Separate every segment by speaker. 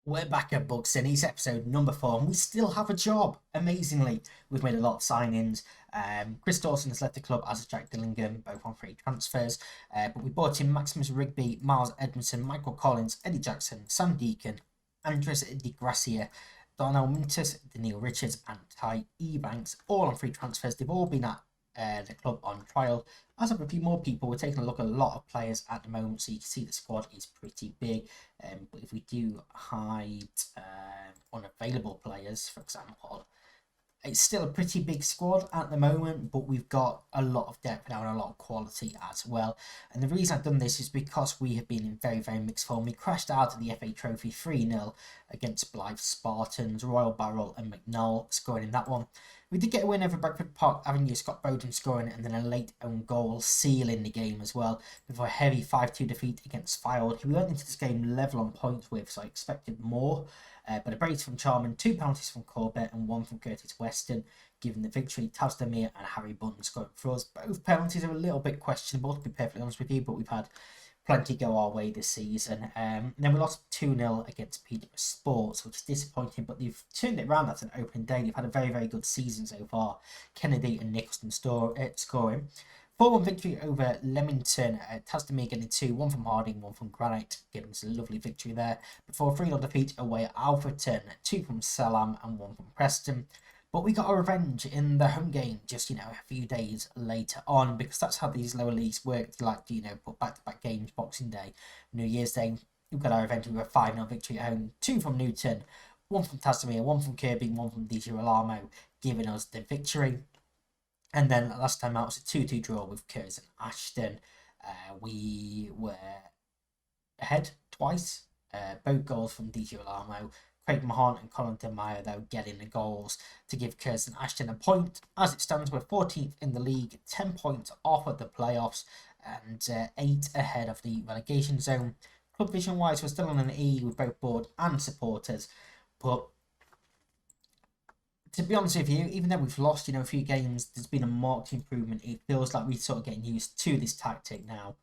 Speaker 1: We're back at Buxton. It's episode number 4, and we still have a job. Amazingly, we've made a lot of signings. Chris Dawson has left the club, as has Jack Dillingham, both on free transfers. But we brought in Maximus Rigby, Miles Edmondson, Michael Collins, Eddie Jackson, Sam Deacon, Andres De Gracia, Darnell Mintus, Daniil Richards, and Ty Ebanks, all on free transfers. They've all been at the club on trial. As of a few more people, we're taking a look at a lot of players at the moment, so you can see the squad is pretty big. But if we do hide unavailable players, for example, it's still a pretty big squad at the moment, but we've got a lot of depth now and a lot of quality as well. And the reason I've done this is because we have been in very, very mixed form. We crashed out of the FA Trophy 3-0 against Blythe Spartans, Royal Barrel and McNall scoring in that one. We did get a win over Bradford Park Avenue, Scott Bowden scoring, and then a late own goal sealing the game as well, before a heavy 5-2 defeat against Fylde, who we went into this game level on points with, so I expected more. But a brace from Charman, 2 penalties from Corbett, and 1 from Curtis Weston, giving the victory. Tasdemir and Harry Bunn scoring for us. Both penalties are a little bit questionable, to be perfectly honest with you, but we've had plenty go our way this season. And then we lost 2-0 against Peterborough Sports, which is disappointing, but they've turned it around. That's an opening day. They've had a very, very good season so far. Kennedy and Nicholson scoring. 4-1 victory over Leamington. Tasdemir getting 2, 1 from Harding, 1 from Granite, giving us a lovely victory there. Before a 3-0 defeat away at Alfreton, 2 from Salam and 1 from Preston. But we got our revenge in the home game just, a few days later on, because that's how these lower leagues work. They like to, put back-to-back games, Boxing Day, New Year's Day. We've got our revenge with a 5-0 victory at home. 2 from Newton, 1 from Tasmania, 1 from Kirby, 1 from Di Girolamo, giving us the victory. And then last time out was a 2-2 draw with Curtis and Ashton. We were ahead twice. Both goals from Di Girolamo. Craig Mahon and Colin De Meyer, though, getting the goals to give Kirsten Ashton a point. As it stands, we're 14th in the league, 10 points off of the playoffs, and 8 ahead of the relegation zone. Club vision-wise, we're still on an E with both board and supporters, but to be honest with you, even though we've lost, a few games, there's been a marked improvement. It feels like we're sort of getting used to this tactic now.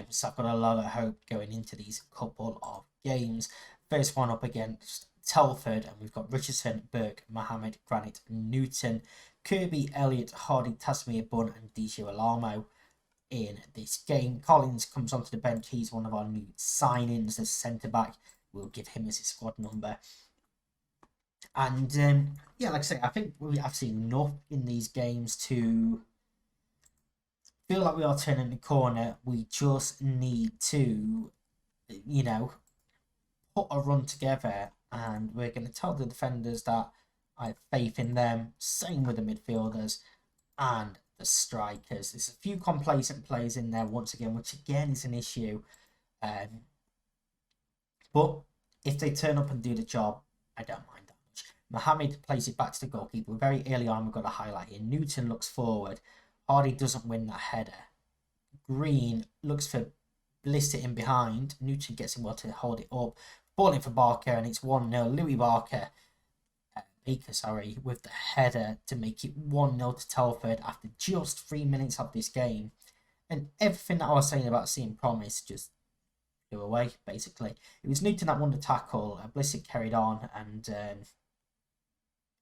Speaker 1: So I've got a lot of hope going into these couple of games. First one up against Telford, and we've got Richardson, Burke, Mohammed, Granite, Newton, Kirby, Elliott, Hardy, Tasmir, Bunn, and Di Girolamo in this game. Collins comes onto the bench. He's one of our new signings as centre back. We'll give him as his squad number. And like I say, I think I've seen enough in these games to feel like we are turning the corner. We just need to, put a run together, and we're going to tell the defenders that I have faith in them. Same with the midfielders and the strikers. There's a few complacent players in there once again, which again is an issue. But if they turn up and do the job, I don't mind that much. Mohammed plays it back to the goalkeeper. Very early on, we've got a highlight here. Newton looks forward. Hardy doesn't win that header. Green looks for Blister in behind. Newton gets him well to hold it up. Ball in for Barker, and it's 1-0. Louis Baker, with the header to make it 1-0 to Telford after just 3 minutes of this game. And everything that I was saying about seeing promise just flew away, basically. It was Newton that won the tackle. Blister carried on, and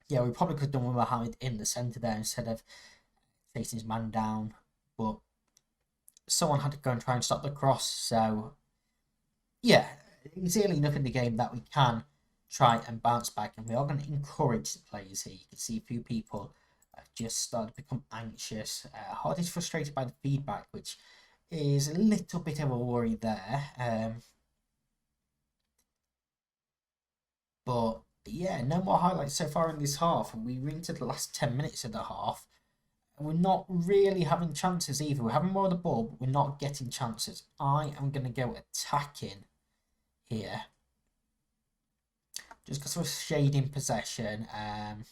Speaker 1: we probably could have done with Mohammed in the centre there instead of facing his man down. But someone had to go and try and stop the cross. So, it's early enough in the game that we can try and bounce back, and we are going to encourage the players here. You can see a few people just started to become anxious. Hardy's frustrated by the feedback, which is a little bit of a worry there. But no more highlights so far in this half, and we're into the last 10 minutes of the half. We're not really having chances either. We're having more of the ball, but we're not getting chances. I am going to go attacking here, just because we're shading possession. I'm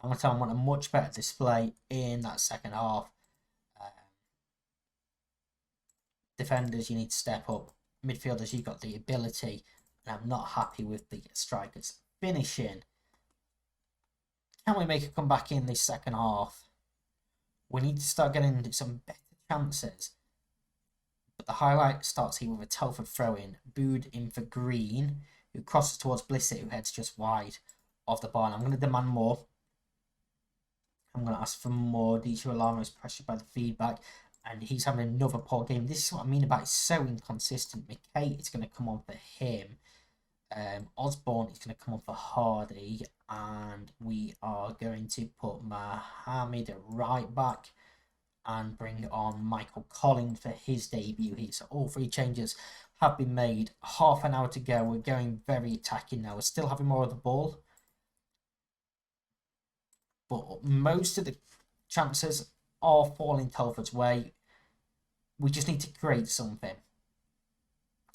Speaker 1: going to tell them I want a much better display in that second half. Defenders, you need to step up. Midfielders, you've got the ability. And I'm not happy with the strikers finishing. Can we make a comeback in this second half? We need to start getting some better chances. But the highlight starts here with a Telford throw-in. Booed in for Green. who crosses towards Blissett, who heads just wide of the bar. And I'm going to demand more. I'm going to ask for more. DJ Alamo is pressured by the feedback, and he's having another poor game. This is what I mean about it's so inconsistent. McKay is going to come on for him. Osborne is going to come on for Hardy, and we are going to put Mohammed right back and bring on Michael Collins for his debut here. So all three changes have been made. Half an hour to go. We're going very attacking now. We're still having more of the ball, but most of the chances are falling Telford's way. We just need to create something.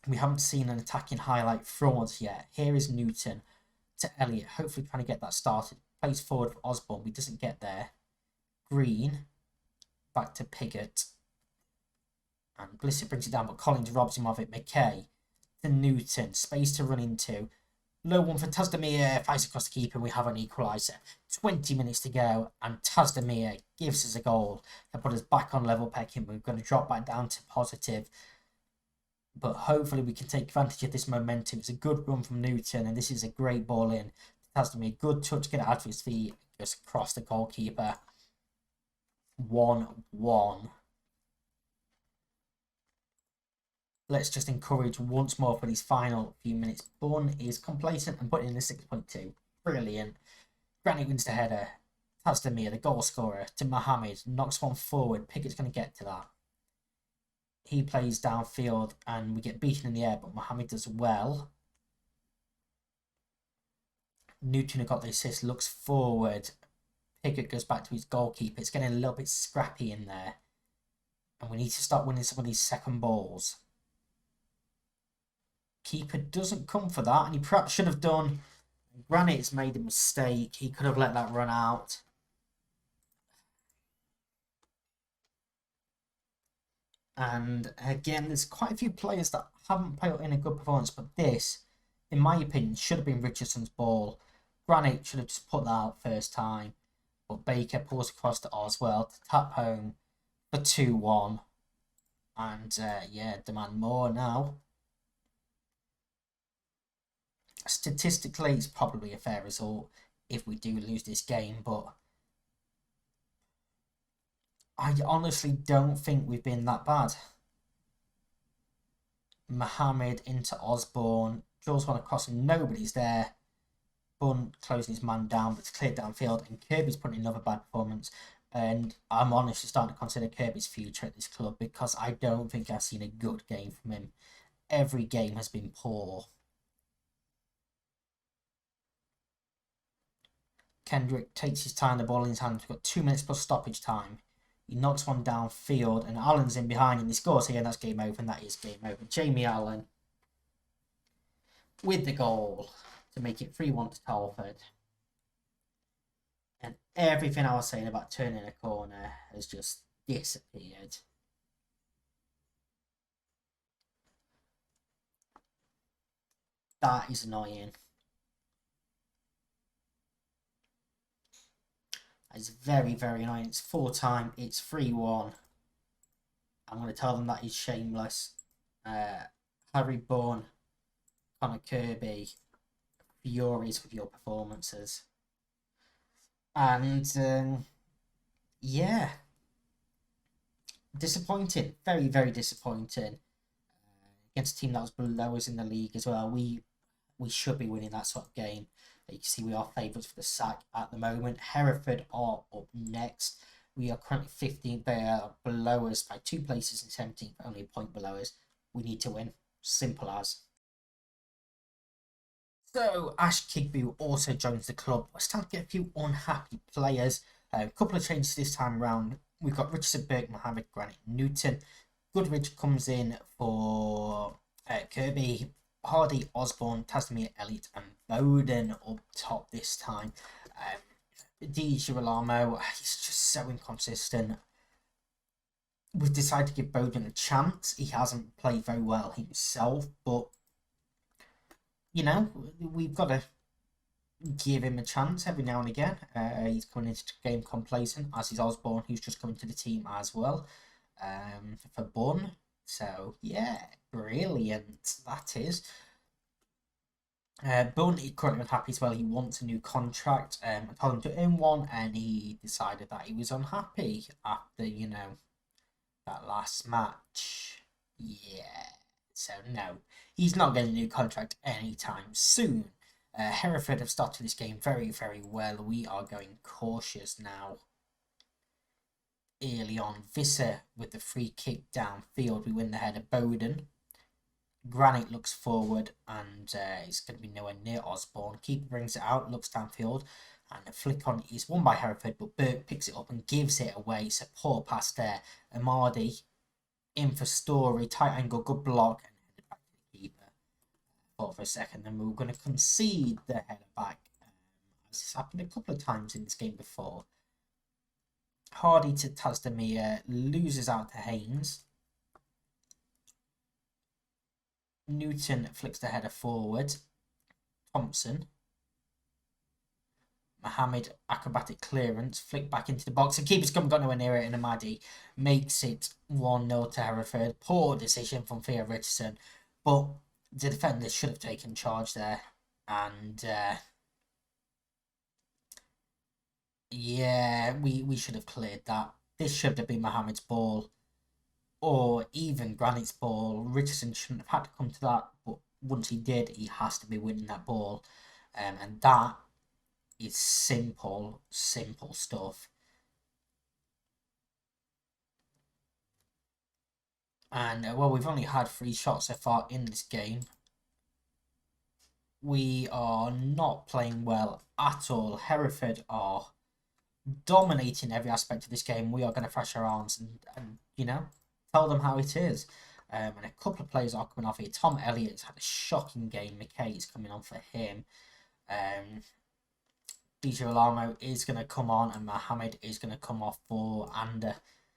Speaker 1: We haven't seen an attacking highlight from us yet. Here is Newton to Elliott, hopefully trying to get that started. Plays forward for Osborne, he doesn't get there. Green, back to Piggott. And Blissett brings it down, but Collins robs him of it. McKay to Newton, space to run into. Low one for Tazdemir, fights across the keeper, and we have an equaliser. 20 minutes to go, and Tazdemir gives us a goal to put us back on level pecking. We're going to drop back down to positive. But hopefully we can take advantage of this momentum. It's a good run from Newton, and this is a great ball in. Tazdemir, good touch, get it out of his feet, just across the goalkeeper. 1-1. Let's just encourage once more for these final few minutes. Bunn is complacent and putting in the 6.2. Brilliant. Granit wins the header. Tazdemir, the goal scorer, to Mohammed. Knocks one forward. Pickett's going to get to that. He plays downfield and we get beaten in the air, but Mohammed does well. Newton got the assist, looks forward. Pickett goes back to his goalkeeper. It's getting a little bit scrappy in there. And we need to start winning some of these second balls. Keeper doesn't come for that, and he perhaps should have done. Granit has made a mistake. He could have let that run out. And again, there's quite a few players that haven't put in a good performance, but this, in my opinion, should have been Richardson's ball. Granit should have just put that out first time, but Baker pulls across to Oswell to tap home for 2-1. And yeah, demand more now. Statistically, it's probably a fair result if we do lose this game, but I honestly don't think we've been that bad. Mohammed into Osborne. Draws one across and nobody's there. Bunn closing his man down, but it's cleared downfield, and Kirby's putting another bad performance. And I'm honestly starting to consider Kirby's future at this club because I don't think I've seen a good game from him. Every game has been poor. Kendrick takes his time, the ball in his hand. We've got 2 minutes plus stoppage time. He knocks one downfield, and Allen's in behind, and he scores here, and that's game over, and that is game over. Jamie Allen with the goal to make it 3-1 to Telford. And everything I was saying about turning a corner has just disappeared. That is annoying. It's very, very annoying. It's full time. It's 3-1. I'm going to tell them that is shameless. Harry Bourne, Connor Kirby, furious with your performances. And yeah, disappointing. Very, very disappointing. Against a team that was below us in the league as well. We should be winning that sort of game. You can see we are favourites for the sack at the moment. Hereford are up next. We are currently 15th. They are below us by 2 places and 17th, only a point below us. We need to win. Simple as. So, Ash Kigby also joins the club. We're starting to get a few unhappy players. A couple of changes this time around. We've got Richardson, Burke, Mohammed, Granit, Newton. Goodrich comes in for Kirby. Hardy, Osborne, Tazdemir, Elliott, and Bowden up top this time. Di Girolamo, he's just so inconsistent. We've decided to give Bowden a chance. He hasn't played very well himself, but you know, we've got to give him a chance every now and again. He's coming into the game complacent, as is Osborne, who's just coming to the team as well for Bunn. So, yeah, brilliant, that is. Bun is currently unhappy as well. He wants a new contract. I told him to earn one, and he decided that he was unhappy after, that last match. Yeah. So, no, he's not getting a new contract anytime soon. Hereford have started this game very, very well. We are going cautious now. Early on, Visser with the free kick downfield. We win the header. Bowden. Granite looks forward and it's going to be nowhere near Osborne. Keeper brings it out, looks downfield, and a flick on is won by Hereford, but Burke picks it up and gives it away. It's a poor pass there. Amadi in for Story, tight angle, good block, and headed back to the keeper. Thought for a second, then we were going to concede the header back. As this happened a couple of times in this game before. Hardy to Tazdemir, loses out to Haynes. Newton flicks the header forward. Thompson. Mohammed, acrobatic clearance, flick back into the box. The keeper's got nowhere near it, and Amadi makes it 1-0 to Hereford. Poor decision from Theo Richardson, but the defenders should have taken charge there. And yeah, we should have cleared that. This should have been Mohammed's ball, or even Granite's ball. Richardson shouldn't have had to come to that, but once he did, he has to be winning that ball. And that is simple stuff. And, well, we've only had 3 shots so far in this game. We are not playing well at all. Hereford are dominating every aspect of this game. We are going to thrash our arms and tell them how it is. And a couple of players are coming off here. Tom Elliott's had a shocking game. McKay is coming on for him. DJ Alamo is going to come on, and Mohammed is going to come off for Ander.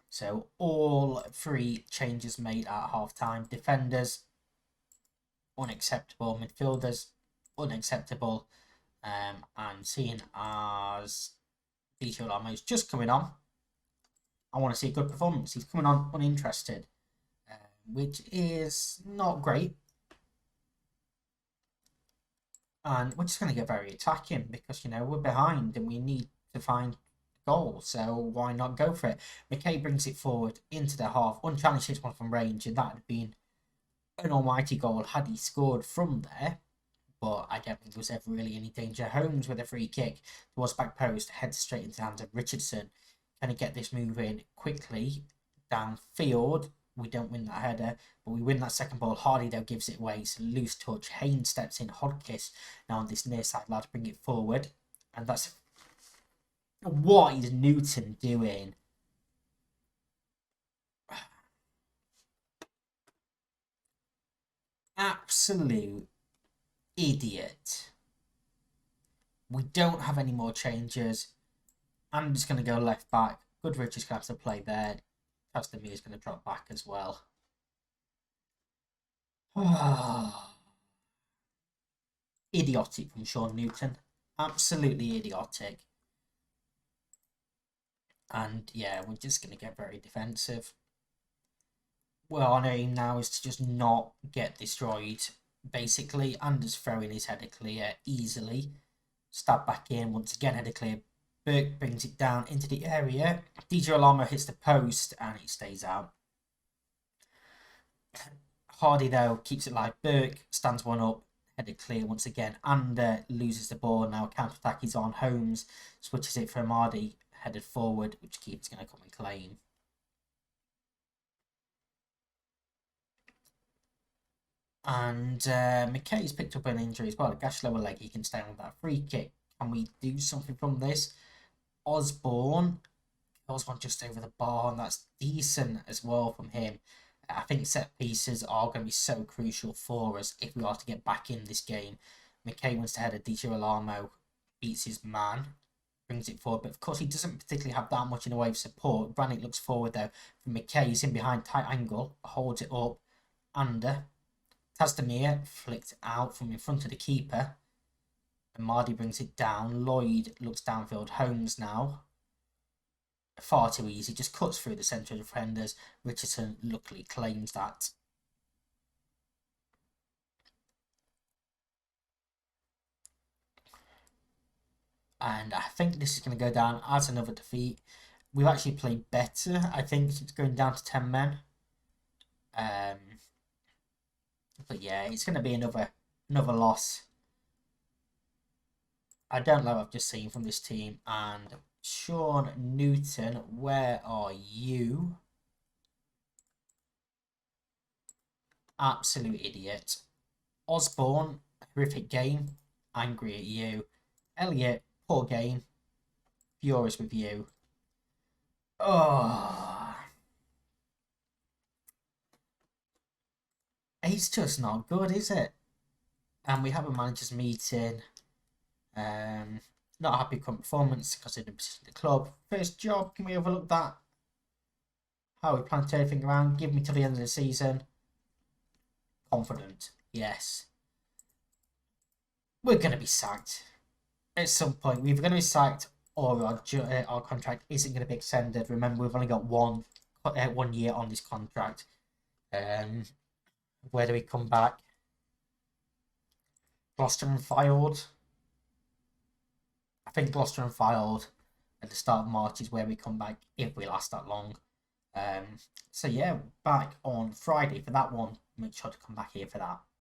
Speaker 1: So all 3 changes made at half time. Defenders, unacceptable. Midfielders, unacceptable. And seeing as DJ Alamo is just coming on, I want to see a good performance. He's coming on uninterested, which is not great. And we're just going to get very attacking because, we're behind and we need to find goals. So why not go for it? McKay brings it forward into the half. Unchallenged hits one from range, and that had been an almighty goal had he scored from there. But I don't think there was ever really any danger. Holmes with a free kick towards back post, heads straight into the hands of Richardson. Can he get this moving quickly downfield? We don't win that header, but we win that second ball. Hardy, though, gives it away. It's a loose touch. Haynes steps in. Hodkiss now on this near side lad to bring it forward. And that's... What is Newton doing? Absolute idiot. We don't have any more changes. I'm just going to go left back. Goodrich is going to have to play there. Tastemir is going to drop back as well. Idiotic from Sean Newton. Absolutely idiotic. And yeah, we're just going to get very defensive. Well, our aim now is to just not get destroyed, basically, and just throwing his header clear easily. Stab back in, once again header clear. Burke brings it down into the area. DJ Alamo hits the post and it stays out. Hardy, though, keeps it live. Burke stands one up, headed clear once again, and loses the ball. Now counter attack is on. Holmes switches it for Hardy, headed forward, which keeps going to come and claim. And McKay's picked up an injury as well. A gash lower leg. He can stay on that free kick. Can we do something from this? Osborne just over the bar, and that's decent as well from him. I think set pieces are going to be so crucial for us if we are to get back in this game. McKay wants to head a DJ Alamo, beats his man, brings it forward, but of course he doesn't particularly have that much in the way of support. Brannick looks forward though from McKay. He's in behind, tight angle, holds it up, under. Tastemir flicked out from in front of the keeper. And Mardy brings it down. Lloyd looks downfield. Holmes now. Far too easy. Just cuts through the centre of defenders. Richardson luckily claims that. And I think this is going to go down as another defeat. We've actually played better, I think, since going down to 10 men. But yeah, it's going to be another loss. I don't know what I've just seen from this team. And Sean Newton, where are you? Absolute idiot. Osborne, horrific game. Angry at you. Elliot, poor game. Furious with you. Oh, it's just not good, is it? And we have a managers meeting. Not happy with performance because of the club. First job, can we overlook that? How we plan to turn everything around? Give me till the end of the season. Confident, yes. We're going to be sacked at some point. We're going to be sacked, or our contract isn't going to be extended. Remember, we've only got 1 year on this contract. Where do we come back? Gloucester and Fylde. I think Gloucester and Fylde at the start of March is where we come back if we last that long. So yeah, back on Friday for that one. Make sure to come back here for that.